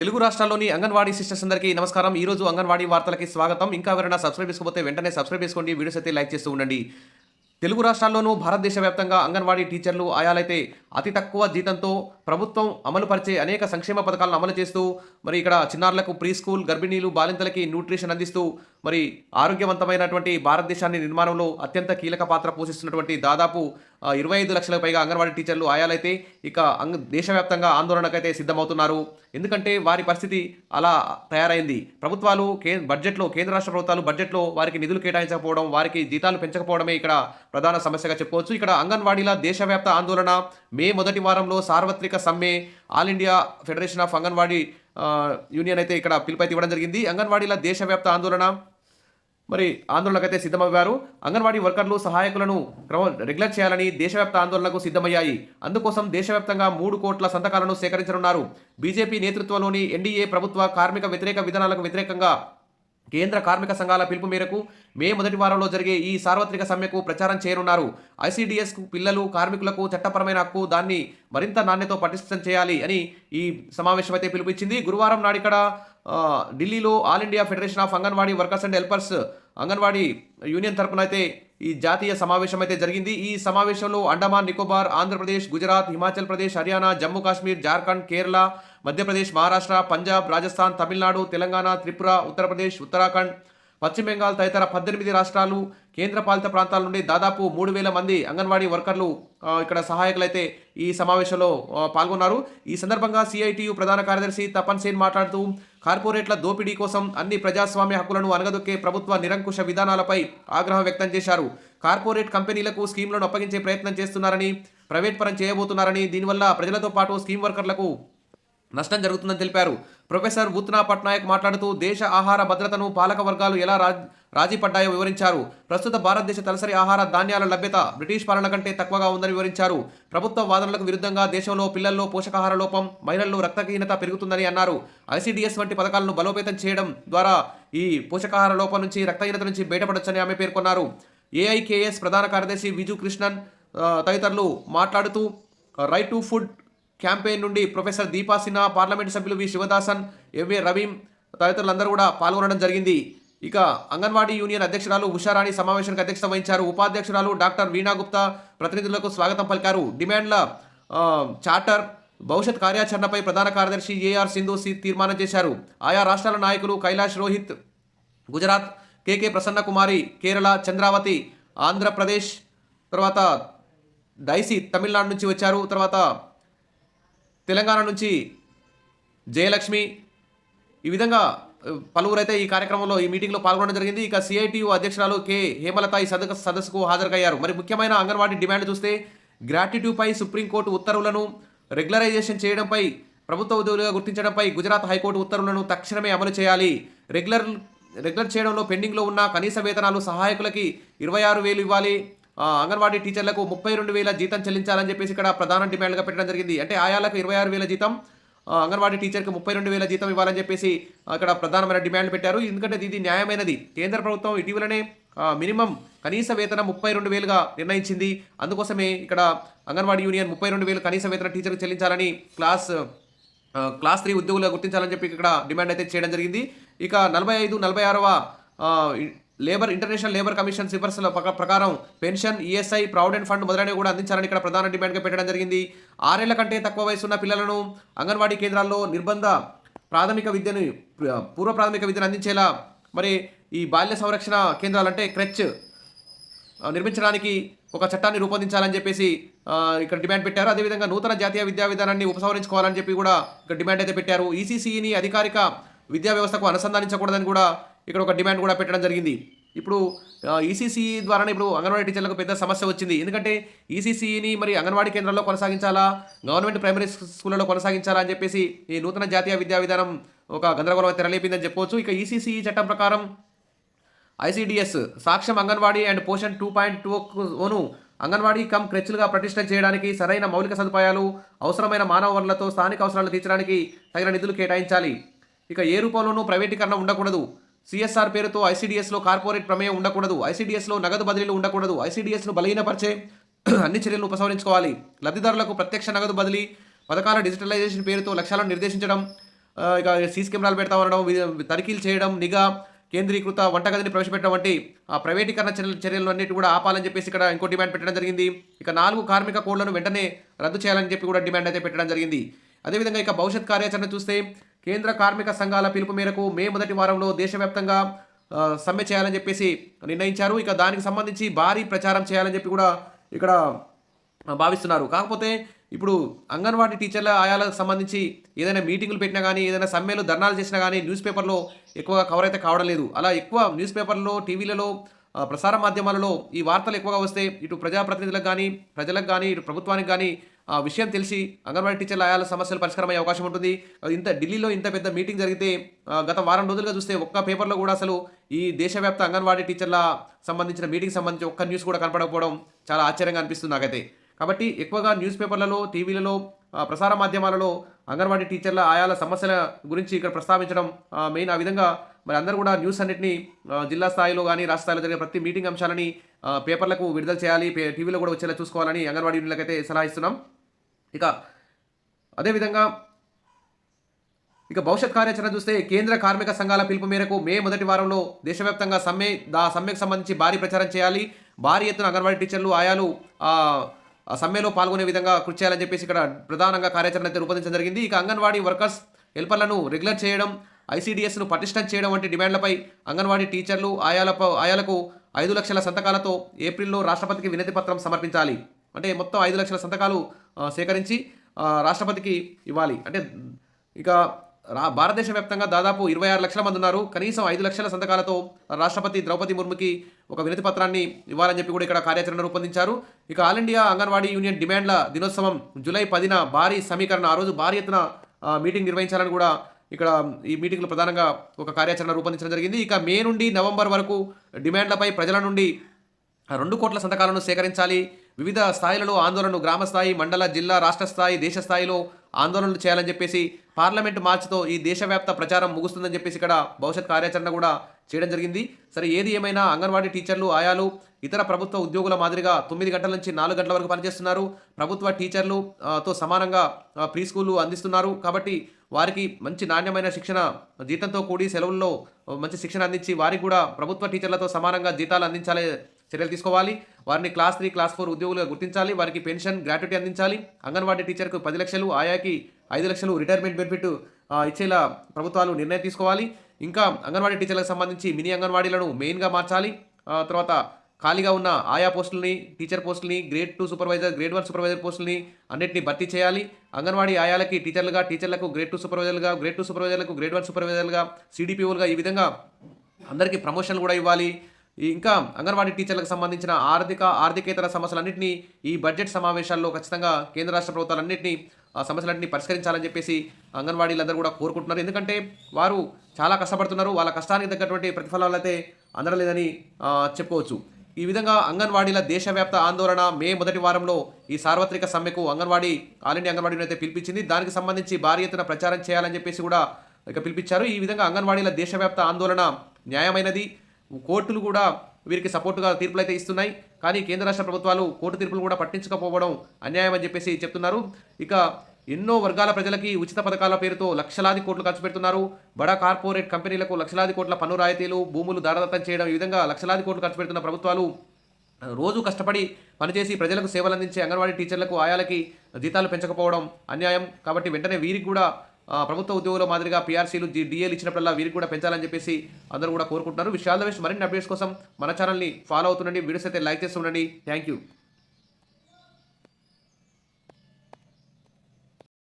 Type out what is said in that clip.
తెలుగు రాష్ట్రాల్లోని అంగన్వాడీ సిస్టర్స్ అందరికీ నమస్కారం. ఈరోజు అంగన్వాడీ వార్తలకి స్వాగతం. ఇంకా ఎవరైనా సబ్స్క్రైబ్ చేసుకోకపోతే వెంటనే సబ్స్క్రైబ్ చేసుకోండి. వీడియోస్ అయితే లైక్ చేస్తూ ఉండండి. తెలుగు రాష్ట్రాల్లోనూ భారతదేశ వ్యాప్తంగా అంగన్వాడీ టీచర్లు ఆయాలైతే అతి తక్కువ జీతంతో ప్రభుత్వం అమలు పరిచే అనేక సంక్షేమ పథకాలను అమలు చేస్తూ మరి ఇక్కడ చిన్నారులకు ప్రీ స్కూల్, గర్భిణీలు, బాలింతలకి న్యూట్రిషన్ అందిస్తూ మరి ఆరోగ్యవంతమైనటువంటి భారతదేశాన్ని నిర్మాణంలో అత్యంత కీలక పాత్ర పోషిస్తున్నటువంటి దాదాపు 25 లక్షలకు పైగా అంగన్వాడీ టీచర్లు ఆయాలైతే ఇక దేశవ్యాప్తంగా ఆందోళనకైతే సిద్ధమవుతున్నారు. ఎందుకంటే వారి పరిస్థితి అలా తయారైంది. ప్రభుత్వాలు బడ్జెట్లో కేంద్ర రాష్ట్ర ప్రభుత్వాలు బడ్జెట్లో వారికి నిధులు కేటాయించకపోవడం, వారికి జీతాలు పెంచకపోవడమే ఇక్కడ ప్రధాన సమస్యగా చెప్పుకోవచ్చు. ఇక్కడ అంగన్వాడీల దేశవ్యాప్త ఆందోళన మే మొదటి వారంలో సార్వత్రిక సమ్మె all India federation of anganwadi union అయితే ఇక్కడ పిలుపైతే ఇవ్వడం జరిగింది. అంగన్వాడీల దేశవ్యాప్త ఆందోళన మరి ఆందోళనకైతే సిద్ధమయ్యారు. అంగన్వాడీ వర్కర్లు, సహాయకులను రెగ్యులర్ చేయాలని దేశవ్యాప్త ఆందోళనకు సిద్ధమయ్యాయి. అందుకోసం దేశవ్యాప్తంగా 3 కోట్ల సంతకాలను సేకరించనున్నారు. బీజేపీ నేతృత్వంలోని ఎన్డీఏ ప్రభుత్వ కార్మిక వ్యతిరేక విధానాలకు వ్యతిరేకంగా కేంద్ర కార్మిక సంఘాల పిలుపు మేరకు మే మొదటి వారంలో జరిగే ఈ సార్వత్రిక సమ్మెకు ప్రచారం చేయనున్నారు. ఐసీడీఎస్కు పిల్లలు, కార్మికులకు చట్టపరమైన హక్కు, దాన్ని మరింత నాణ్యతో పటిష్టం చేయాలి అని ఈ సమావేశం అయితే పిలుపునిచ్చింది. గురువారం నాడిక్కడ ఢిల్లీలో all India federation of anganwadi workers and helpers anganwadi union తరపున అయితే ఈ జాతీయ సమావేశం అయితే జరిగింది. ఈ సమావేశంలో అండమాన్ నికోబార్, ఆంధ్రప్రదేశ్, గుజరాత్, హిమాచల్ ప్రదేశ్, హర్యానా, జమ్మూ కాశ్మీర్, జార్ఖండ్, కేరళ, మధ్యప్రదేశ్, మహారాష్ట్ర, పంజాబ్, రాజస్థాన్, తమిళనాడు, తెలంగాణ, త్రిపుర, ఉత్తరప్రదేశ్, ఉత్తరాఖండ్, పశ్చిమ బెంగాల్ తదితర 18 రాష్ట్రాలు, కేంద్రపాలిత ప్రాంతాల నుండి దాదాపు 3,000 మంది అంగన్వాడీ వర్కర్లు ఇక్కడ సహాయకులైతే ఈ సమావేశంలో పాల్గొన్నారు. ఈ సందర్భంగా సిఐటియు ప్రధాన కార్యదర్శి తపన్ సేన్ మాట్లాడుతూ కార్పొరేట్ల దోపిడీ కోసం అన్ని ప్రజాస్వామ్య హక్కులను అనగదొక్కే ప్రభుత్వ నిరంకుశ విధానాలపై ఆగ్రహం వ్యక్తం చేశారు. కార్పొరేట్ కంపెనీలకు స్కీమ్లను అప్పగించే ప్రయత్నం చేస్తున్నారని, ప్రైవేట్ పరం చేయబోతున్నారని, దీనివల్ల ప్రజలతో పాటు స్కీమ్ వర్కర్లకు నష్టం జరుగుతుందని తెలిపారు. ప్రొఫెసర్ ఉత్నా పట్నాయక్ మాట్లాడుతూ దేశ ఆహార భద్రతను పాలక వర్గాలు ఎలా రాజీ పడ్డాయో వివరించారు. ప్రస్తుత భారతదేశ తలసరి ఆహార ధాన్యాల లభ్యత బ్రిటిష్ పాలన కంటే తక్కువగా ఉందని వివరించారు. ప్రభుత్వ వాదనలకు విరుద్ధంగా దేశంలో పిల్లల్లో పోషకాహార లోపం, మహిళల్లో రక్తహీనత పెరుగుతుందని అన్నారు. ఐసీడీఎస్ వంటి పథకాలను బలోపేతం చేయడం ద్వారా ఈ పోషకాహార లోపం నుంచి, రక్తహీనత నుంచి బయటపడొచ్చని ఆమె పేర్కొన్నారు. ఏఐకేఎస్ ప్రధాన కార్యదర్శి విజు కృష్ణన్ తదితరులు మాట్లాడుతూ రైట్ టు ఫుడ్ క్యాంపెయిన్ నుండి ప్రొఫెసర్ దీపా సిన్హా, పార్లమెంటు సభ్యులు వి శివదాసన్, ఎంఏ రవీం తదితరులందరూ కూడా పాల్గొనడం జరిగింది. ఇక అంగన్వాడీ యూనియన్ అధ్యక్షురాలు ఉషారాణి సమావేశానికి అధ్యక్షత వహించారు. ఉపాధ్యక్షురాలు డాక్టర్ వీణా గుప్తా ప్రతినిధులకు స్వాగతం పలికారు. డిమాండ్ల చార్టర్ భవిష్యత్ కార్యాచరణపై ప్రధాన కార్యదర్శి ఏఆర్ సింధు తీర్మానం చేశారు. ఆయా రాష్ట్రాల నాయకులు కైలాష్ రోహిత్ గుజరాత్, కేకే ప్రసన్న కుమారి కేరళ, చంద్రావతి ఆంధ్రప్రదేశ్, తర్వాత డైసీ తమిళనాడు నుంచి వచ్చారు. తర్వాత తెలంగాణ నుంచి జయలక్ష్మి, ఈ విధంగా పలువురైతే ఈ కార్యక్రమంలో ఈ మీటింగ్లో పాల్గొనడం జరిగింది. ఇక సిఐటియు అధ్యక్షురాలు కె హేమలత ఈ సదస్సుకు హాజరయ్యారు. మరి ముఖ్యమైన అంగన్వాడీ డిమాండ్ చూస్తే గ్రాట్యుటీపై సుప్రీంకోర్టు ఉత్తర్వులను రెగ్యులరైజేషన్ చేయడంపై, ప్రభుత్వ ఉద్యోగులుగా గుర్తించడంపై గుజరాత్ హైకోర్టు ఉత్తర్వులను తక్షణమే అమలు చేయాలి. రెగ్యులర్ చేయడంలో పెండింగ్లో ఉన్న కనీస వేతనాలు సహాయకులకి 26,000 ఇవ్వాలి. అంగన్వాడీ టీచర్లకు 32,000 జీతం చెల్లించాలని చెప్పేసి ఇక్కడ ప్రధాన డిమాండ్గా పెట్టడం జరిగింది. అంటే ఆయాలకు 26,000 జీతం, అంగన్వాడీ టీచర్కి 32,000 జీతం ఇవ్వాలని చెప్పేసి అక్కడ ప్రధానమైన డిమాండ్ పెట్టారు. ఎందుకంటే ఇది న్యాయమైనది. కేంద్ర ప్రభుత్వం ఇటీవలనే మినిమం కనీస వేతనం 32,000గా నిర్ణయించింది. అందుకోసమే ఇక్కడ అంగన్వాడీ యూనియన్ 32,000 కనీస వేతన టీచర్కి చెల్లించాలని క్లాస్ 3 ఉద్యోగులుగా గుర్తించాలని చెప్పి ఇక్కడ డిమాండ్ అయితే చేయడం జరిగింది. ఇక 45, 46వ ఇంటర్నేషనల్ లేబర్ కమిషన్ సిఫార్సుల ప్రకారం పెన్షన్, ఈఎస్ఐ, ప్రావిడెంట్ ఫండ్ మొదలైనవి కూడా అందించాలని ఇక్కడ ప్రధాన డిమాండ్గా పెట్టడం జరిగింది. 6 ఏళ్ల కంటే తక్కువ వయసున్న పిల్లలను అంగన్వాడీ కేంద్రాల్లో నిర్బంధ పూర్వ ప్రాథమిక విద్యను అందించేలా మరి ఈ బాల్య సంరక్షణ కేంద్రాలు అంటే క్రెచ్ నిర్మించడానికి ఒక చట్టాన్ని రూపొందించాలని చెప్పేసి ఇక్కడ డిమాండ్ పెట్టారు. అదేవిధంగా నూతన జాతీయ విద్యా విధానాన్ని ఉపసంహరించుకోవాలని చెప్పి కూడా ఇక్కడ డిమాండ్ అయితే పెట్టారు. ఈసీసీని అధికారిక విద్యా వ్యవస్థకు అనుసంధానించకూడదని కూడా ఇక్కడ ఒక డిమాండ్ కూడా పెట్టడం జరిగింది. ఇప్పుడు ఈసీసీ ద్వారానే ఇప్పుడు అంగన్వాడీ టీచర్లకు పెద్ద సమస్య వచ్చింది. ఎందుకంటే ఈసీసీని మరి అంగన్వాడీ కేంద్రాల్లో కొనసాగించాలా, గవర్నమెంట్ ప్రైమరీ స్కూళ్ళలో కొనసాగించాలా అని చెప్పేసి ఈ నూతన జాతీయ విద్యా విధానం ఒక గందరగోళం తెరలేపిందని చెప్పవచ్చు. ఇక ఈసీసీ చట్టం ప్రకారం ఐసీడీఎస్ సాక్ష్యం అంగన్వాడీ అండ్ పోషన్ 2.2ను అంగన్వాడీ క్రెచ్లుగా ప్రతిష్టం చేయడానికి సరైన మౌలిక సదుపాయాలు, అవసరమైన మానవ వనరులతో స్థానిక అవసరాలు తీర్చడానికి తగిన నిధులు కేటాయించాలి. ఇక ఏ రూపంలోనూ ప్రైవేటీకరణ ఉండకూడదు. సిఎస్ఆర్ పేరుతో ఐసీడీఎస్లో కార్పొరేట్ ప్రమేయం ఉండకూడదు. ఐసీడీఎస్లో నగదు బదిలీలు ఉండకూడదు. ఐసీడీఎస్ను బలహీనపరిచే అన్ని చర్యలను ఉపసంహరించుకోవాలి. లబ్ధిదారులకు ప్రత్యక్ష నగదు బదిలీ, పథకాల డిజిటలైజేషన్ పేరుతో లక్ష్యాలను నిర్దేశించడం, ఇక సీసీ కెమెరాలు పెడతా ఉండడం, తనిఖీలు చేయడం, నిఘా కేంద్రీకృత వంటగదిని ప్రవేశపెట్టడం వంటి ప్రైవేటీకరణ చర్యలు అన్నిటి కూడా ఆపాలని చెప్పేసి ఇక్కడ ఇంకో డిమాండ్ పెట్టడం జరిగింది. ఇక 4 కార్మిక కోడ్లను వెంటనే రద్దు చేయాలని చెప్పి కూడా డిమాండ్ అయితే పెట్టడం జరిగింది. అదేవిధంగా ఇక భవిష్యత్ కార్యాచరణ చూస్తే కేంద్ర కార్మిక సంఘాల పిలుపు మేరకు మే మొదటి వారంలో దేశవ్యాప్తంగా సమ్మె చేయాలని చెప్పేసి నిర్ణయించారు. ఇక దానికి సంబంధించి భారీ ప్రచారం చేయాలని చెప్పి కూడా ఇక్కడ భావిస్తున్నారు. కాకపోతే ఇప్పుడు అంగన్వాడీ టీచర్ల ఆయాలకు సంబంధించి ఏదైనా మీటింగులు పెట్టినా కానీ, ఏదైనా సమ్మెలు ధర్నాలు చేసినా కానీ న్యూస్ పేపర్లో ఎక్కువగా కవర్ అయితే కావడం లేదు. అలా ఎక్కువ న్యూస్ పేపర్లో, టీవీలలో, ప్రసార మాధ్యమాలలో ఈ వార్తలు ఎక్కువగా వస్తే ఇటు ప్రజాప్రతినిధులకు కానీ, ప్రజలకు కానీ, ఇటు ప్రభుత్వానికి కానీ ఆ విషయం తెలిసి అంగన్వాడీ టీచర్ల ఆయాల సమస్యలు పరిష్కారం అయ్యే అవకాశం ఉంటుంది. ఢిల్లీలో ఇంత పెద్ద మీటింగ్ జరిగితే గత వారం రోజులుగా చూస్తే ఒక్క పేపర్లో కూడా అసలు ఈ దేశవ్యాప్త అంగన్వాడీ టీచర్ల సంబంధించిన మీటింగ్ సంబంధించి ఒక్క న్యూస్ కూడా కనపడకపోవడం చాలా ఆశ్చర్యంగా అనిపిస్తుంది నాకైతే. కాబట్టి ఎక్కువగా న్యూస్ పేపర్లలో, టీవీలలో, ప్రసార మాధ్యమాలలో అంగన్వాడీ టీచర్ల ఆయాల సమస్యల గురించి ఇక్కడ ప్రస్తావించడం మెయిన్. ఆ విధంగా మరి అందరూ కూడా న్యూస్ అన్నింటినీ జిల్లా స్థాయిలో కానీ, రాష్ట్ర స్థాయిలో జరిగే ప్రతి మీటింగ్ అంశాలని పేపర్లకు విడుదల చేయాలి, టీవీలో కూడా వచ్చేలా చూసుకోవాలని అంగన్వాడీ యూనియన్లకైతే సలహా ఇస్తున్నాం. ఇక అదేవిధంగా భవిష్యత్ కార్యాచరణ చూస్తే కేంద్ర కార్మిక సంఘాల పిలుపు మేరకు మే మొదటి వారంలో దేశవ్యాప్తంగా సమ్మెకు సంబంధించి భారీ ప్రచారం చేయాలి. భారీ ఎత్తున అంగన్వాడీ టీచర్లు, ఆయాలు సమ్మెలో పాల్గొనే విధంగా కృషి చేయాలని చెప్పేసి ఇక్కడ ప్రధానంగా కార్యాచరణ అయితే రూపొందించడం జరిగింది. ఇక అంగన్వాడీ వర్కర్స్, హెల్పర్లను రెగ్యులర్ చేయడం, ఐసీడీఎస్ను పటిష్టం చేయడం వంటి డిమాండ్లపై అంగన్వాడీ టీచర్లు, ఆయాలకు 5 లక్షల సంతకాలతో ఏప్రిల్లో రాష్ట్రపతికి వినతి పత్రం సమర్పించాలి. అంటే మొత్తం 5 లక్షల సంతకాలు సేకరించి రాష్ట్రపతికి ఇవ్వాలి. అంటే ఇక భారతదేశ వ్యాప్తంగా దాదాపు 26 లక్షల మంది ఉన్నారు. కనీసం 5 లక్షల సంతకాలతో రాష్ట్రపతి ద్రౌపది ముర్ముకి ఒక వినతి పత్రాన్ని ఇవ్వాలని చెప్పి కూడా ఇక్కడ కార్యాచరణ రూపొందించారు. ఇక ఆల్ ఇండియా అంగన్వాడీ యూనియన్ డిమాండ్ల దినోత్సవం జూలై 10న భారీ సమీకరణ, ఆ రోజు భారీ ఎత్తున మీటింగ్ నిర్వహించాలని కూడా ఇక్కడ ఈ మీటింగ్లో ప్రధానంగా ఒక కార్యాచరణ రూపొందించడం జరిగింది. ఇక మే నుండి నవంబర్ వరకు డిమాండ్లపై ప్రజల నుండి 2 కోట్ల సంతకాలను సేకరించాలి. వివిధ స్థాయిలలో ఆందోళనలు, గ్రామ స్థాయి, మండల, జిల్లా, రాష్ట్ర స్థాయి, దేశ స్థాయిలో ఆందోళనలు చేయాలని చెప్పేసి పార్లమెంటు మార్చితో ఈ దేశవ్యాప్త ప్రచారం ముగుస్తుందని చెప్పేసి ఇక్కడ భవిష్యత్ కార్యాచరణ కూడా చేయడం జరిగింది. సరే, ఏది ఏమైనా అంగన్వాడీ టీచర్లు, ఆయాలు ఇతర ప్రభుత్వ ఉద్యోగుల మాదిరిగా 9 గంటల నుంచి 4 గంటల వరకు పనిచేస్తున్నారు. ప్రభుత్వ టీచర్లు తో సమానంగా ప్రీ స్కూళ్ళు అందిస్తున్నారు. కాబట్టి వారికి మంచి నాణ్యమైన శిక్షణ, జీతంతో కూడి సెలవుల్లో మంచి శిక్షణ అందించి వారికి కూడా ప్రభుత్వ టీచర్లతో సమానంగా జీతాలు అందించాలి చర్యలు తీసుకోవాలి. వారిని క్లాస్ 3, క్లాస్ 4 ఉద్యోగులుగా గుర్తించాలి. వారికి పెన్షన్, గ్రాట్యుటీ అందించాలి. అంగన్వాడీ టీచర్కు 10 లక్షలు, ఆయాకి 5 లక్షలు రిటైర్మెంట్ బెనిఫిట్ ఇచ్చేలా ప్రభుత్వాలు నిర్ణయం తీసుకోవాలి. ఇంకా అంగన్వాడీ టీచర్లకు సంబంధించి మినీ అంగన్వాడీలను మెయిన్గా మార్చాలి. తర్వాత ఖాళీగా ఉన్న ఆయా పోస్టులని, టీచర్ పోస్టులని, గ్రేడ్ 2 సూపర్వైజర్, గ్రేడ్ 1 సూపర్వైజర్ పోస్టులని అన్నింటినీ భర్తీ చేయాలి. అంగన్వాడీ ఆయాలకి టీచర్లకు గ్రేడ్ 2 సూపర్వైజర్లుగా, గ్రేడ్ 2 సూపర్వైజర్లకు గ్రేడ్ 1 సూపర్వైజర్లుగా, సిడిపిఓలుగా ఈ విధంగా అందరికీ ప్రమోషన్లు కూడా ఇవ్వాలి. ఇంకా అంగన్వాడీ టీచర్లకు సంబంధించిన ఆర్థికేతర సమస్యలన్నింటినీ ఈ బడ్జెట్ సమావేశాల్లో ఖచ్చితంగా కేంద్ర రాష్ట్ర ప్రభుత్వాలన్నింటినీ సమస్యలన్నింటినీ పరిష్కరించాలని చెప్పేసి అంగన్వాడీలందరూ కూడా కోరుకుంటున్నారు. ఎందుకంటే వారు చాలా కష్టపడుతున్నారు. వాళ్ళ కష్టానికి తగ్గటువంటి ప్రతిఫలాలు అయితే అందడలేదని చెప్పుకోవచ్చు. ఈ విధంగా అంగన్వాడీల దేశవ్యాప్త ఆందోళన మే మొదటి వారంలో ఈ సార్వత్రిక సమ్మెకు ఆల్ ఇండియా అంగన్వాడీని అయితే పిలిపించింది. దానికి సంబంధించి భారీ ఎత్తున ప్రచారం చేయాలని చెప్పేసి కూడా ఇక పిలిపించారు. ఈ విధంగా అంగన్వాడీల దేశవ్యాప్త ఆందోళన న్యాయమైనది. కోర్టులు కూడా వీరికి సపోర్టుగా తీర్పులు అయితే ఇస్తున్నాయి. కానీ కేంద్ర రాష్ట్ర ప్రభుత్వాలు కోర్టు తీర్పులు కూడా పట్టించకపోవడం అన్యాయం అని చెప్పేసి చెప్తున్నారు. ఇక ఎన్నో వర్గాల ప్రజలకి ఉచిత పథకాల పేరుతో లక్షలాది కోట్లు ఖర్చు పెడుతున్నారు. బడా కార్పొరేట్ కంపెనీలకు లక్షలాది కోట్ల పన్ను రాయితీలు, భూములు దారదత్తం చేయడం, ఈ విధంగా లక్షలాది కోట్లు ఖర్చు పెడుతున్న ప్రభుత్వాలు రోజు కష్టపడి పనిచేసి ప్రజలకు సేవలు అందించే అంగన్వాడీ టీచర్లకు, ఆయాలకి జీతాలు పెంచకపోవడం అన్యాయం. కాబట్టి వెంటనే వీరికి కూడా ప్రభుత్వ ఉద్యోగుల మాదిరిగా పీఆర్సీలు, డిఏలు ఇచ్చినప్పుడల్లా వీరికి కూడా పెంచాలని చెప్పేసి అందరూ కూడా కోరుకుంటున్నారు. విషయాల మరిన్ని అప్డేట్స్ కోసం మన ఛానల్ని ఫాలో అవుతుండండి. వీడియోస్ అయితే లైక్ చేస్తుండండి. Thank you.